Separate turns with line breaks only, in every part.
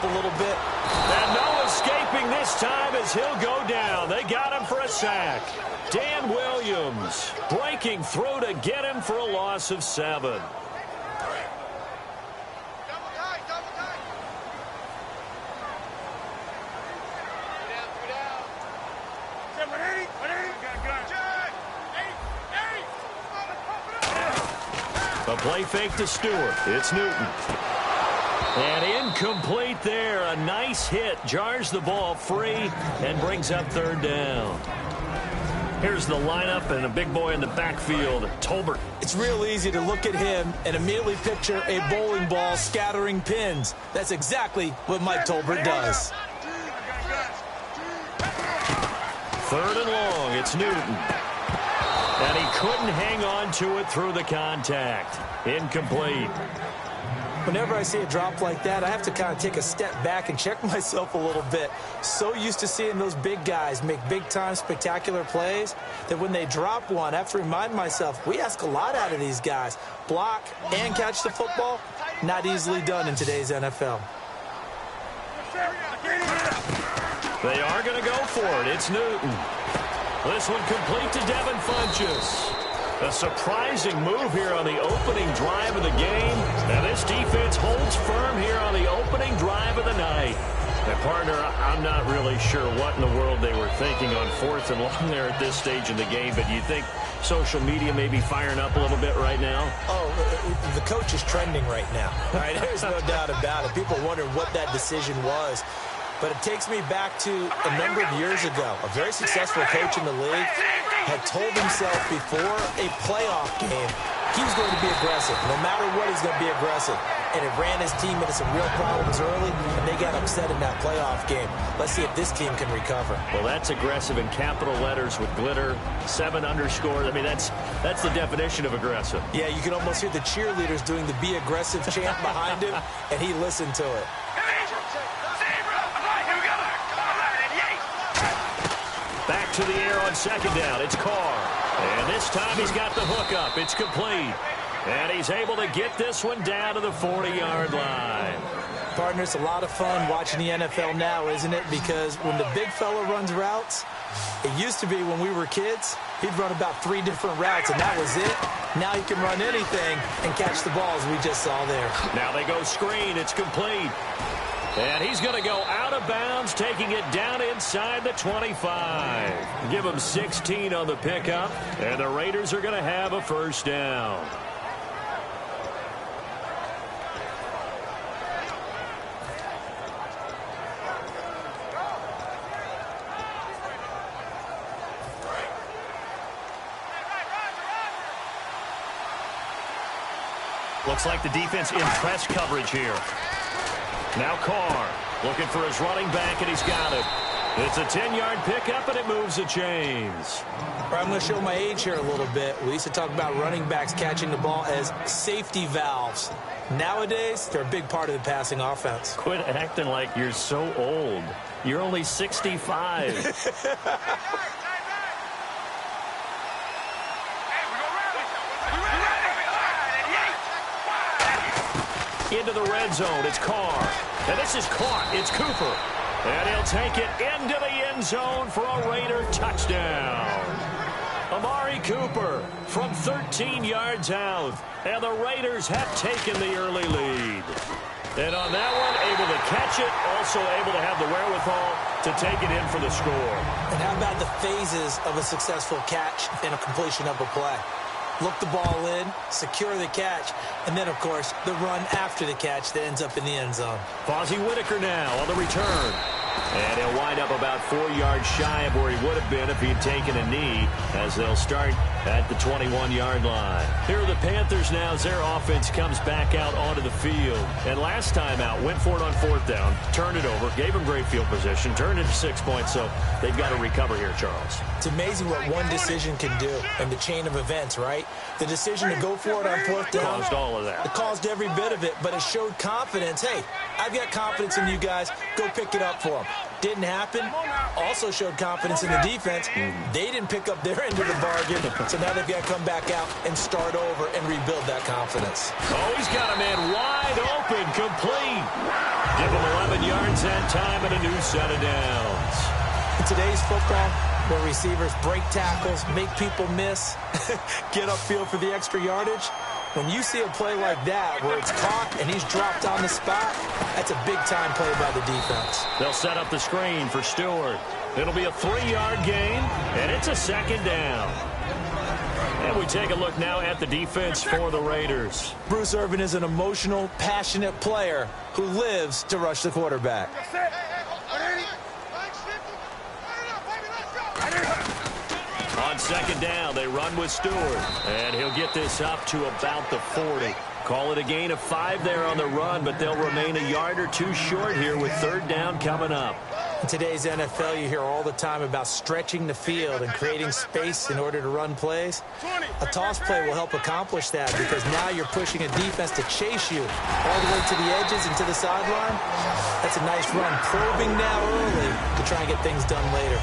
a little bit.
And no escaping this time as he'll go down. They got him for a sack. Dan Williams breaking through to get him for a loss of 7. A play fake to Stewart. It's Newton. And incomplete there. A nice hit. Jars the ball free and brings up 3rd down. Here's the lineup and a big boy in the backfield, Tolbert.
It's real easy to look at him and immediately picture a bowling ball scattering pins. That's exactly what Mike Tolbert does.
3rd and long. It's Newton. And he couldn't hang on to it through the contact. Incomplete.
Whenever I see a drop like that, I have to kind of take a step back and check myself a little bit. So used to seeing those big guys make big-time spectacular plays that when they drop one, I have to remind myself, we ask a lot out of these guys. Block and catch the football, not easily done in today's NFL.
They are going to go for it. It's Newton. This one complete to Devin Funchess. A surprising move here on the opening drive of the game. And this defense holds firm here on the opening drive of the night. And, partner, I'm not really sure what in the world they were thinking on 4th and long there at this stage in the game. But do you think social media may be firing up a little bit right now?
Oh, the coach is trending right now. All right, there's no doubt about it. People wondering what that decision was. But it takes me back to a number of years ago. A very successful coach in the league had told himself before a playoff game he was going to be aggressive. No matter what, he's going to be aggressive. And it ran his team into some real problems early, and they got upset in that playoff game. Let's see if this team can recover.
Well, that's aggressive in capital letters with glitter, 7 underscores. I mean, that's the definition of aggressive.
Yeah, you can almost hear the cheerleaders doing the be aggressive chant behind him, and he listened to it.
Back to the air on 2nd down. It's Carr. And this time he's got the hook up. It's complete. And he's able to get this one down to the 40-yard line.
Partner, it's a lot of fun watching the NFL now, isn't it? Because when the big fella runs routes, it used to be when we were kids, he'd run about 3 different routes, and that was it. Now he can run anything and catch the balls we just saw there.
Now they go screen. It's complete. And he's going to go out of bounds, taking it down inside the 25. Give him 16 on the pickup, and the Raiders are going to have a 1st down. Looks like the defense in press coverage here. Now Carr looking for his running back, and he's got it. It's a 10-yard pickup, and it moves the chains.
I'm going to show my age here a little bit. We used to talk about running backs catching the ball as safety valves. Nowadays, they're a big part of the passing offense.
Quit acting like you're so old. You're only 65. Into the red zone. It's Carr. And this is caught. It's Cooper. And he'll take it into the end zone for a Raider touchdown. Amari Cooper from 13 yards out. And the Raiders have taken the early lead. And on that one, able to catch it, also able to have the wherewithal to take it in for the score.
And how about the phases of a successful catch and a completion of a play? Look the ball in, secure the catch, and then, of course, the run after the catch that ends up in the end zone.
Fozzie Whitaker now on the return. And he'll wind up about 4 yards shy of where he would have been if he'd taken a knee, as they'll start at the 21-yard line. Here are the Panthers now as their offense comes back out onto the field. And last time out, went for it on 4th down, turned it over, gave them great field position, turned into 6 points, so they've got to recover here, Charles.
It's amazing what one decision can do in the chain of events, right? The decision to go for it on 4th down.
Caused all of that.
It caused every bit of it, but it showed confidence. Hey, I've got confidence in you guys. Go pick it up for them. Didn't happen. Also showed confidence in the defense. They didn't pick up their end of the bargain, so now they've got to come back out and start over and rebuild that confidence.
Oh, he's got a man wide open, complete. Give them 11 yards that time and a new set of downs.
In today's football, where receivers break tackles, make people miss, get upfield for the extra yardage, when you see a play like that where it's caught and he's dropped on the spot, that's a big-time play by the defense.
They'll set up the screen for Stewart. It'll be a 3-yard gain, and it's a second down. And we take a look now at the defense for the Raiders.
Bruce Irvin is an emotional, passionate player who lives to rush the quarterback.
On second down, they run with Stewart. And he'll get this up to about the 40. Call it a gain of 5 there on the run, but they'll remain a yard or two short here with third down coming up.
In today's NFL, you hear all the time about stretching the field and creating space in order to run plays. A toss play will help accomplish that because now you're pushing a defense to chase you all the way to the edges and to the sideline. That's a nice run, probing now early to try and get things done later.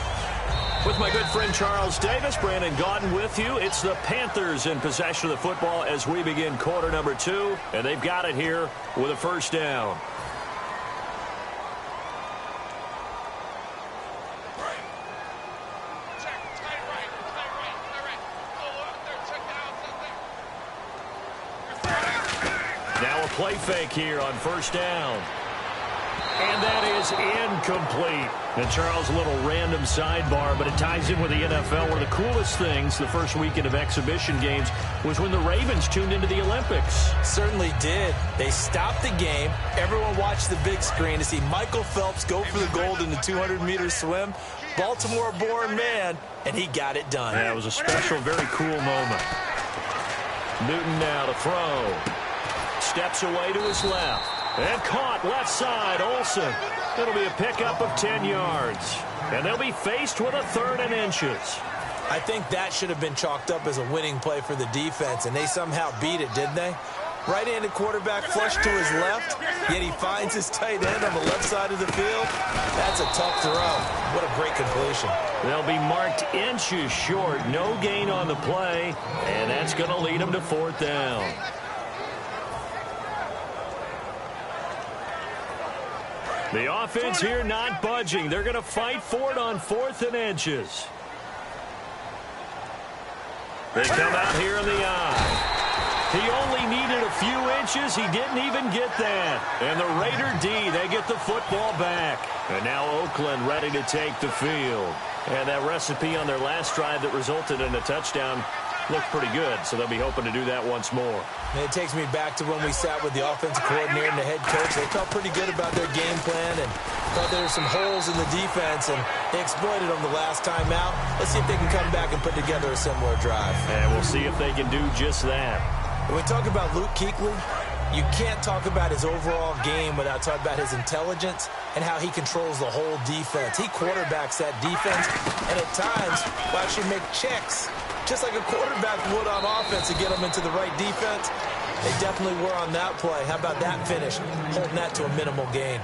With my good friend Charles Davis, Brandon Gaudin with you. It's the Panthers in possession of the football as we begin quarter number 2, and they've got it here with a first down. Now a play fake here on first down. And that is incomplete. And Charles, a little random sidebar, but it ties in with the NFL. One of the coolest things the first weekend of exhibition games was when the Ravens tuned into the Olympics.
Certainly did. They stopped the game. Everyone watched the big screen to see Michael Phelps go for the gold in the 200-meter swim. Baltimore-born man, and he got it done.
Yeah, it was a special, very cool moment. Newton now to throw. Steps away to his left. And caught left side, Olsen. It'll be a pickup of 10 yards. And they'll be faced with a 3rd and inches.
I think that should have been chalked up as a winning play for the defense, and they somehow beat it, didn't they? Right-handed quarterback flush to his left, yet he finds his tight end on the left side of the field. That's a tough throw. What a great completion.
They'll be marked inches short. No gain on the play, and that's going to lead them to 4th down. The offense here not budging. They're going to fight for it on 4th and inches. They come out here in the eye. He only needed a few inches. He didn't even get that. And the Raider D, they get the football back. And now Oakland ready to take the field. And that recipe on their last drive that resulted in a touchdown looked pretty good, so they'll be hoping to do that once more.
And it takes me back to when we sat with the offensive coordinator and the head coach. They felt pretty good about their game plan and thought there were some holes in the defense, and they exploited them the last time out. Let's see if they can come back and put together a similar drive.
And we'll see if they can do just that.
When we talk about Luke Kuechly, you can't talk about his overall game without talking about his intelligence and how he controls the whole defense. He quarterbacks that defense, and at times will actually make checks, just like a quarterback would on offense to get them into the right defense. They definitely were on that play. How about that finish? Holding that to a minimal gain.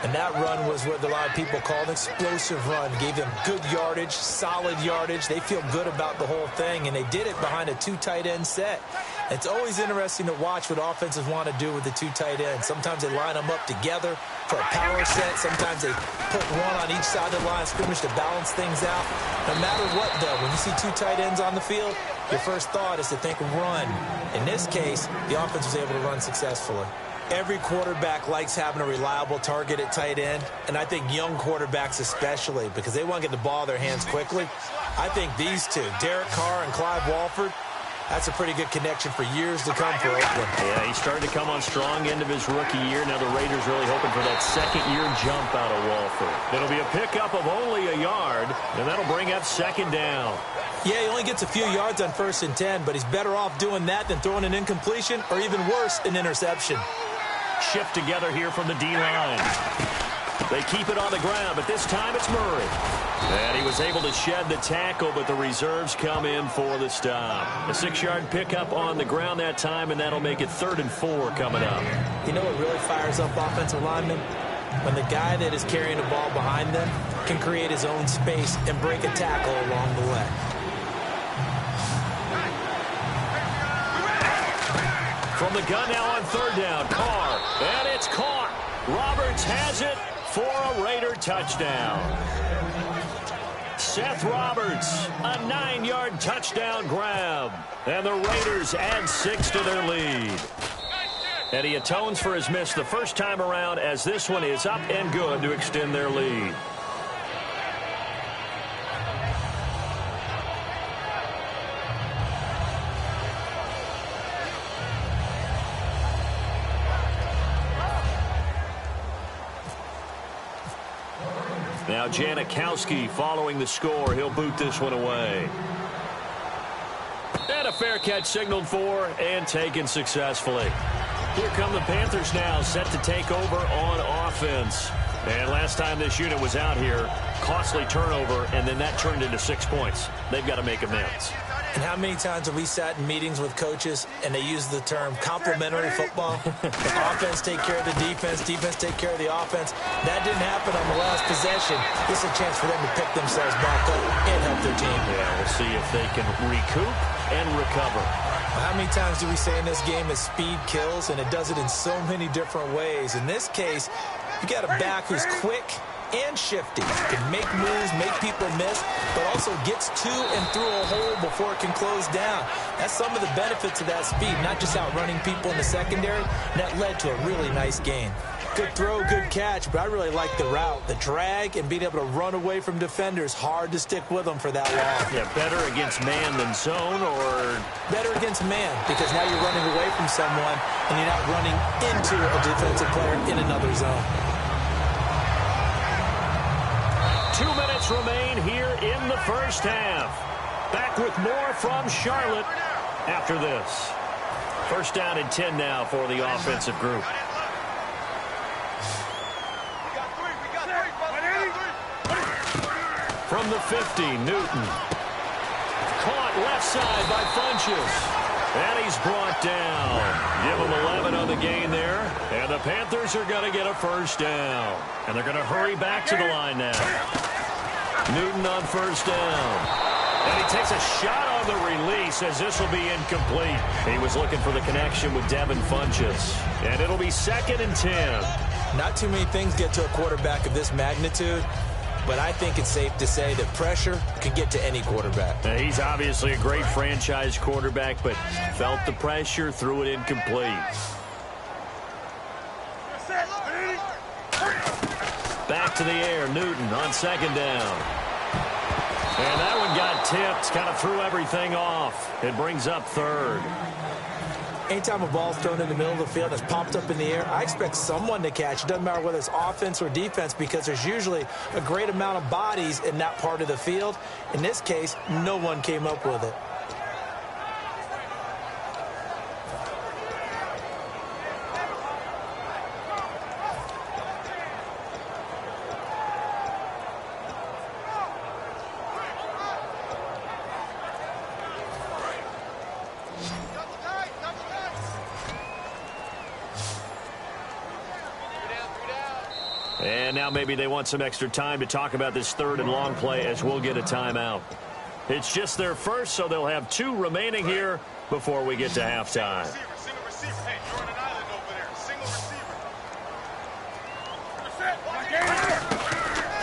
And that run was what a lot of people call an explosive run. Gave them good yardage, solid yardage. They feel good about the whole thing, and they did it behind a 2 tight end set. It's always interesting to watch what offenses want to do with the 2 tight ends. Sometimes they line them up together for a power set. Sometimes they put one on each side of the line of scrimmage to balance things out. No matter what, though, when you see 2 tight ends on the field, your first thought is to think run. In this case, the offense was able to run successfully. Every quarterback likes having a reliable target at tight end, and I think young quarterbacks especially, because they want to get the ball in their hands quickly. I think these two, Derek Carr and Clive Walford, that's a pretty good connection for years to come for Oakland.
Yeah, he started to come on strong end of his rookie year. Now the Raiders really hoping for that second-year jump out of Walford. It'll be a pickup of only a yard, and that'll bring up 2nd down.
Yeah, he only gets a few yards on 1st and 10, but he's better off doing that than throwing an incompletion or even worse, an interception.
Shift together here from the D-line. They keep it on the ground, but this time it's Murray. And he was able to shed the tackle, but the reserves come in for the stop. A 6-yard pickup on the ground that time, and that'll make it 3rd and 4 coming up.
You know what really fires up offensive linemen? When the guy that is carrying the ball behind them can create his own space and break a tackle along the way. From the gun now on 3rd down, Carr, and it's caught.
Roberts has it for a Raider touchdown. Seth Roberts, a 9-yard touchdown grab. And the Raiders add 6 to their lead. And he atones for his miss the first time around, as this one is up and good to extend their lead. Now Janikowski following the score. He'll boot this one away. And a fair catch signaled for and taken successfully. Here come the Panthers now, set to take over on offense. And last time this unit was out here, costly turnover, and then that turned into 6 points. They've got to make amends.
And how many times have we sat in meetings with coaches and they use the term complementary football? Offense take care of the defense, defense take care of the offense. That didn't happen on the last possession. This is a chance for them to pick themselves back up and help their team.
Yeah, we'll see if they can recoup and recover.
How many times do we say in this game that speed kills, and it does it in so many different ways? In this case, you got a back who's quick and shifty. Can make moves, make people miss, but also gets to and through a hole before it can close down. That's some of the benefits of that speed, not just outrunning people in the secondary. That led to a really nice gain. Good throw, good catch, but I really like the route. The drag and being able to run away from defenders, hard to stick with them for that long.
Yeah, better against man than zone, or?
Better against man, because now you're running away from someone and you're not running into a defensive player in another zone.
2 minutes remain here in the first half. Back with more from Charlotte after this. First down and 10 now for the offensive group. From the 50, Newton. Caught left side by Funchess. And he's brought down. Give him 11 on the gain there. And the Panthers are going to get a first down. And they're going to hurry back to the line now. Newton on first down. And he takes a shot on the release, as this will be incomplete. He was looking for the connection with Devin Funchess. And it'll be 2nd and 10.
Not too many things get to a quarterback of this magnitude, but I think it's safe to say that pressure can get to any quarterback.
Now, he's obviously a great franchise quarterback, but felt the pressure, threw it incomplete. Back to the air, Newton on 2nd down. And that one got tipped, kind of threw everything off. It brings up 3rd.
Anytime a ball's thrown in the middle of the field and it's popped up in the air, I expect someone to catch. It doesn't matter whether it's offense or defense, because there's usually a great amount of bodies in that part of the field. In this case, no one came up with it.
And now maybe they want some extra time to talk about this 3rd and long play, as we'll get a timeout. It's just their first, so they'll have 2 remaining here before we get to halftime.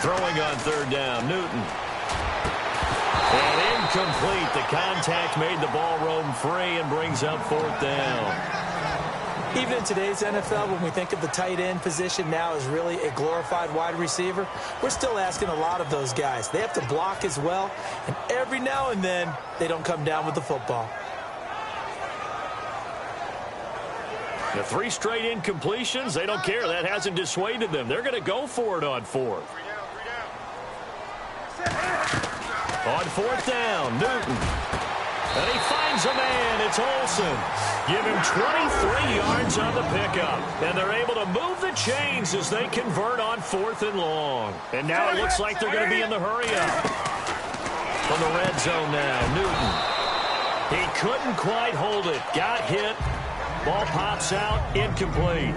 Throwing on 3rd down, Newton. And incomplete. The contact made the ball roam free and brings up 4th down.
Even in today's NFL, when we think of the tight end position now as really a glorified wide receiver, we're still asking a lot of those guys. They have to block as well, and every now and then, they don't come down with the football.
The 3 straight incompletions, they don't care. That hasn't dissuaded them. They're going to go for it on 4th. On 4th down, Newton. And he finds a man. It's Olsen. Give him 23 yards on the pickup. And they're able to move the chains as they convert on 4th and long. And now it looks like they're going to be in the hurry-up. From the red zone now, Newton. He couldn't quite hold it. Got hit. Ball pops out. Incomplete.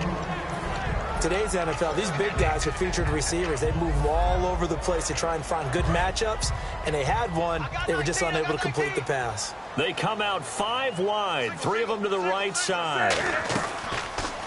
Today's NFL, these big guys are featured receivers. They move all over the place to try and find good matchups, and they had one. They were just unable to complete the pass.
They come out 5 wide, 3 of them to the right side.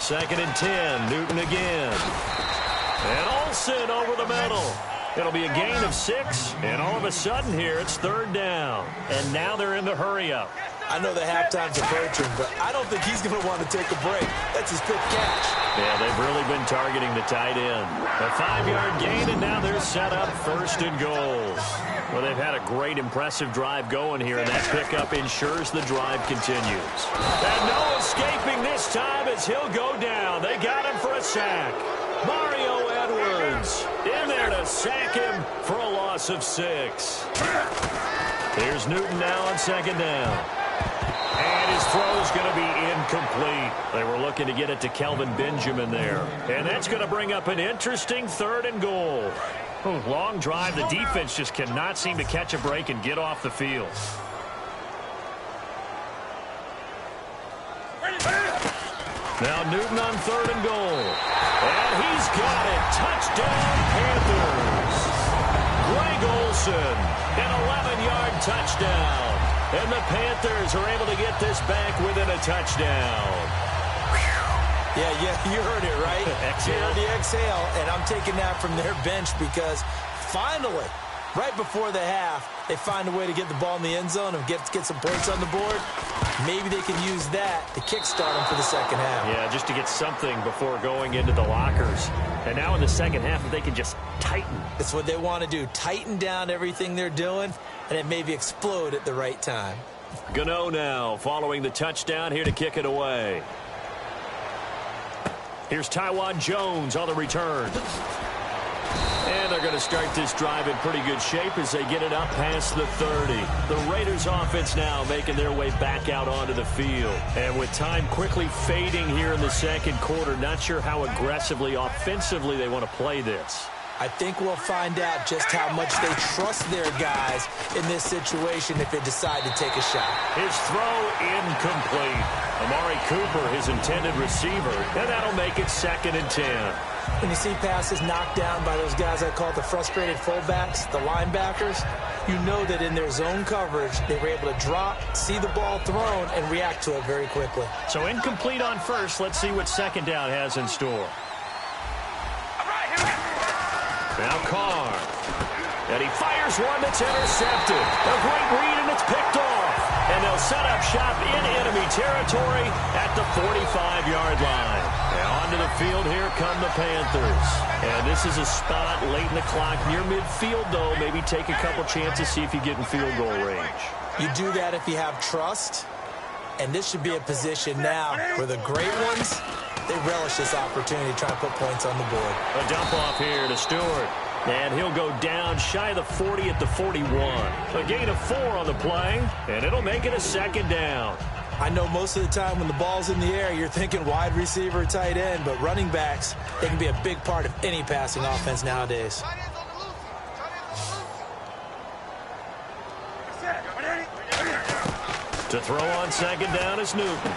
2nd and 10. Newton again. And Olsen over the middle. It'll be a gain of 6, and all of a sudden here it's 3rd down. And now they're in the hurry-up.
I know the halftime's approaching, but I don't think he's going to want to take a break. That's his quick catch.
Yeah, they've really been targeting the tight end. A 5-yard gain, and now they're set up 1st and goal. Well, they've had a great, impressive drive going here, and that pickup ensures the drive continues. And no escaping this time as he'll go down. They got him for a sack. Mario Edwards in there to sack him for a loss of 6. Here's Newton now on 2nd down. And his throw's going to be incomplete. They were looking to get it to Kelvin Benjamin there. And that's going to bring up an interesting 3rd and goal. Long drive. The defense just cannot seem to catch a break and get off the field. Now Newton on 3rd and goal. And he's got it. Touchdown, Panthers. Greg Olsen, an 11-yard touchdown. And the Panthers are able to get this back within a touchdown.
Yeah, you heard it, right? You heard the exhale, and I'm taking that from their bench because finally, right before the half, they find a way to get the ball in the end zone and get some points on the board. Maybe they can use that to kickstart them for the 2nd half.
Yeah, just to get something before going into the lockers. And now in the 2nd half, if they can just tighten.
That's what they want to do, tighten down everything they're doing, and it maybe explode at the right time.
Gano now following the touchdown here to kick it away. Here's Tywan Jones on the return. And they're going to start this drive in pretty good shape as they get it up past the 30. The Raiders offense now making their way back out onto the field. And with time quickly fading here in the 2nd quarter, not sure how aggressively, offensively they want to play this.
I think we'll find out just how much they trust their guys in this situation if they decide to take a shot.
His throw incomplete. Amari Cooper, his intended receiver, and that'll make it 2nd and 10.
When you see passes knocked down by those guys I call the frustrated fullbacks, the linebackers, you know that in their zone coverage, they were able to drop, see the ball thrown, and react to it very quickly.
So incomplete on 1st. Let's see what 2nd down has in store. Now Carr. And he fires one that's intercepted. A great read, and it's picked off. And they'll set up shop in enemy territory at the 45-yard line. Now onto the field, here come the Panthers. And this is a spot late in the clock near midfield, though. Maybe take a couple chances, see if you get in field goal range.
You do that if you have trust. And this should be a position now where the great ones, they relish this opportunity to try to put points on the board.
A dump off here to Stewart. And he'll go down shy of the 40 at the 41. A gain of 4 on the play, and it'll make it a 2nd down.
I know most of the time when the ball's in the air, you're thinking wide receiver, tight end, but running backs, they can be a big part of any passing offense nowadays.
To throw on 2nd down is Newton.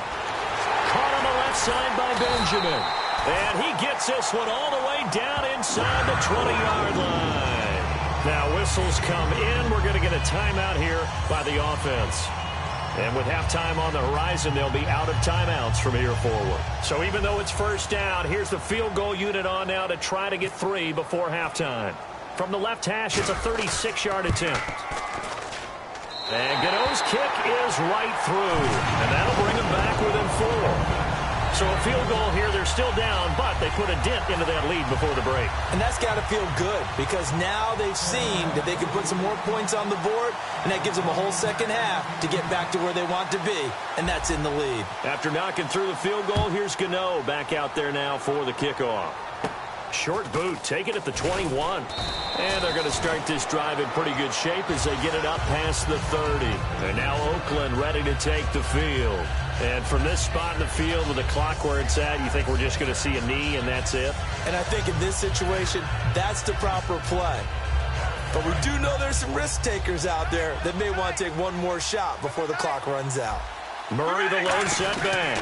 Caught on the left side by Benjamin. And he gets this one all the way down inside the 20-yard line. Now whistles come in. We're going to get a timeout here by the offense. And with halftime on the horizon, they'll be out of timeouts from here forward. So even though it's 1st down, here's the field goal unit on now to try to get 3 before halftime. From the left hash, it's a 36-yard attempt. And Gano's kick is right through. And that'll bring them back within 4. So a field goal here, they're still down, but they put a dent into that lead before the break.
And that's got to feel good because now they've seen that they can put some more points on the board, and that gives them a whole 2nd half to get back to where they want to be, and that's in the lead.
After knocking through the field goal, here's Gano back out there now for the kickoff. Short boot, take it at the 21. And they're going to start this drive in pretty good shape as they get it up past the 30. And now Oakland ready to take the field. And from this spot in the field with the clock where it's at, you think we're just going to see a knee and that's it?
And I think in this situation, that's the proper play. But we do know there's some risk takers out there that may want to take one more shot before the clock runs out.
Murray, the lone setback.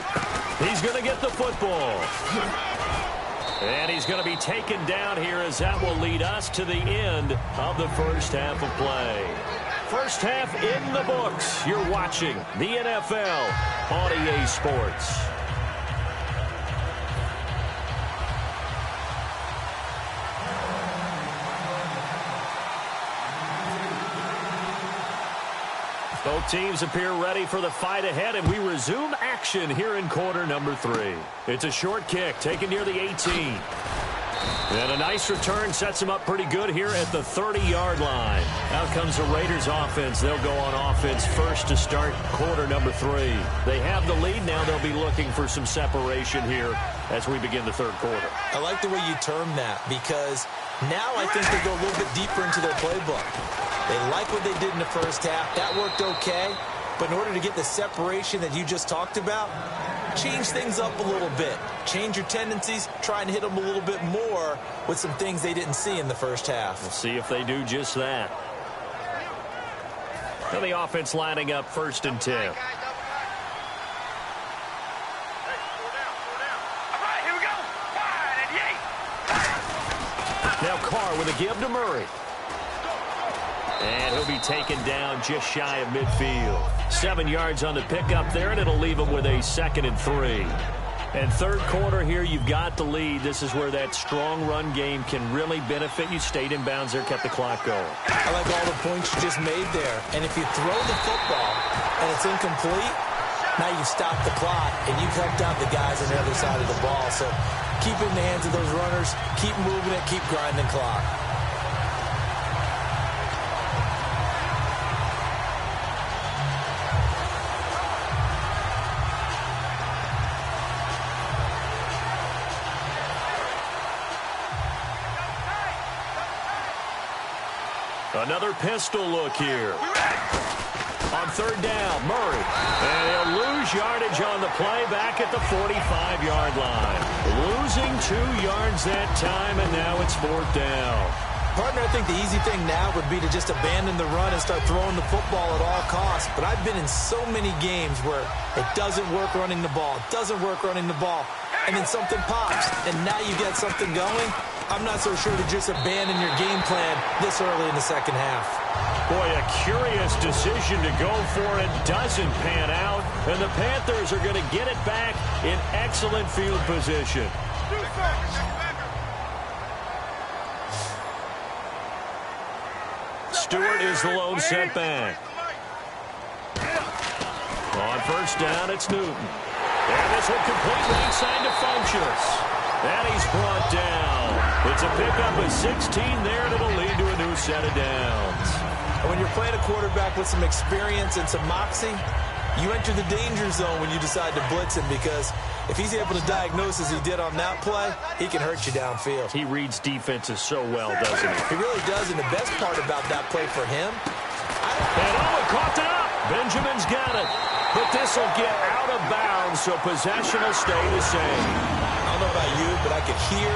He's going to get the football. And he's going to be taken down here as that will lead us to the end of the 1st half of play. 1st half in the books. You're watching the NFL on EA Sports. Both teams appear ready for the fight ahead, and we resume action here in quarter number 3. It's a short kick taken near the 18. And a nice return sets them up pretty good here at the 30-yard line. Out comes the Raiders offense. They'll go on offense first to start quarter number 3. They have the lead. Now they'll be looking for some separation here as we begin the third quarter.
I like the way you term that because now I think they go a little bit deeper into their playbook. They like what they did in the first half. That worked okay. But in order to get the separation that you just talked about, change things up a little bit. Change your tendencies. Try and hit them a little bit more with some things they didn't see in the first half.
We'll see if they do just that. Now the offense lining up 1st and 10. Now Carr with a give to Murray. And he'll be taken down just shy of midfield. 7 yards on the pickup there, and it'll leave him with a 2nd and 3. And third quarter here, you've got the lead. This is where that strong run game can really benefit you. Stayed in bounds there, kept the clock going.
I like all the points you just made there. And if you throw the football and it's incomplete, now you've stopped the clock and you've helped out the guys on the other side of the ball. So keep it in the hands of those runners, keep moving it, keep grinding clock.
Another pistol look here. On 3rd down, Murray. And he'll lose yardage on the play back at the 45-yard line. Losing 2 yards that time, and now it's 4th down.
Partner, I think the easy thing now would be to just abandon the run and start throwing the football at all costs. But I've been in so many games where it doesn't work running the ball, and then something pops, and now you get something going. I'm not so sure to just abandon your game plan this early in the second half.
Boy, a curious decision to go for it. Doesn't pan out, and the Panthers are going to get it back in excellent field position. Stewart is the lone setback. On 1st down, it's Newton. And this one complete right side to Funchess. And he's brought down. It's a pickup of 16 there, and it'll lead to a new set of downs.
And when you're playing a quarterback with some experience and some moxie, you enter the danger zone when you decide to blitz him, because if he's able to diagnose as he did on that play, he can hurt you downfield.
He reads defenses so well, doesn't he?
He really does, and the best part about that play for him...
And Owen caught it up. Benjamin's got it. But this will get out of bounds, so possession will stay the same.
I don't know about you, but I could hear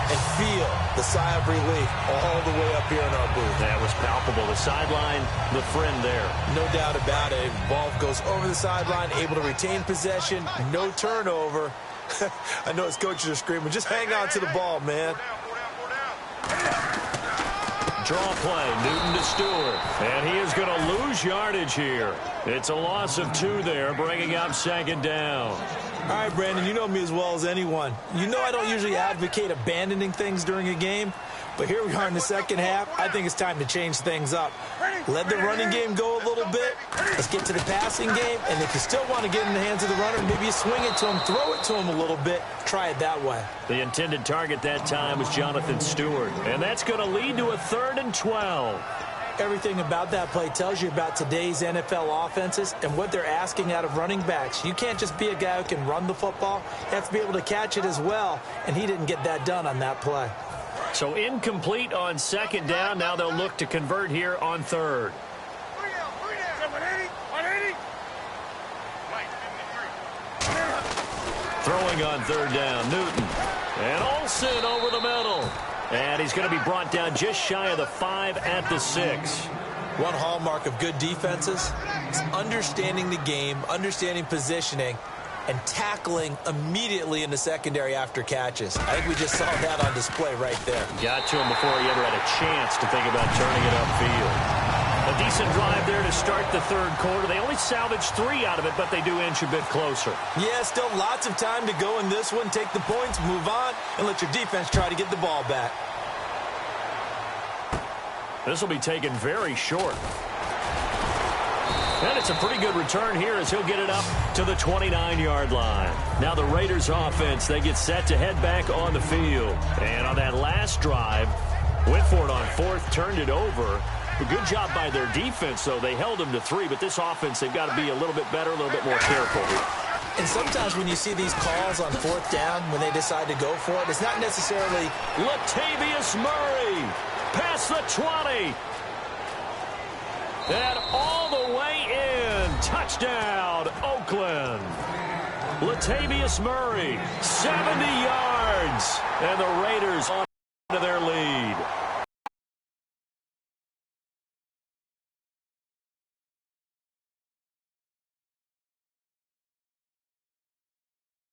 and feel the sigh of relief all the way up here in our booth.
That was palpable. The sideline, the friend there.
No doubt about it. Ball goes over the sideline, able to retain possession, no turnover. I know his coaches are screaming, just hang on to the ball, man.
Draw play, Newton to Stewart. And he is going to lose yardage here. It's a loss of 2 there, bringing up 2nd down.
All right, Brandon, you know me as well as anyone. You know I don't usually advocate abandoning things during a game, but here we are in the second half. I think it's time to change things up. Let the running game go a little bit. Let's get to the passing game, and if you still want to get in the hands of the runner, maybe you swing it to him, throw it to him a little bit. Try it that way.
The intended target that time was Jonathan Stewart, and that's going to lead to a 3rd and 12.
Everything about that play tells you about today's NFL offenses and what they're asking out of running backs. You can't just be a guy who can run the football. You have to be able to catch it as well, and he didn't get that done on that play.
So incomplete on 2nd down. Now they'll look to convert here on 3rd. Throwing on 3rd down, Newton. And Olsen over the middle. And he's going to be brought down just shy of the 5 at the 6.
One hallmark of good defenses is understanding the game, understanding positioning, and tackling immediately in the secondary after catches. I think we just saw that on display right there.
Got to him before he ever had a chance to think about turning it upfield. A decent drive there to start the third quarter. They only salvaged 3 out of it, but they do inch a bit closer.
Yeah, still lots of time to go in this one. Take the points, move on, and let your defense try to get the ball back.
This will be taken very short. And it's a pretty good return here as he'll get it up to the 29-yard line. Now the Raiders offense, they get set to head back on the field. And on that last drive, went for it on fourth, turned it over. A good job by their defense, though. They held them to 3, but this offense, they've got to be a little bit better, a little bit more careful here.
And sometimes when you see these calls on fourth down, when they decide to go for it, it's not necessarily...
Latavius Murray, past the 20. And all the way in. Touchdown, Oakland. Latavius Murray, 70 yards. And the Raiders on to their lead.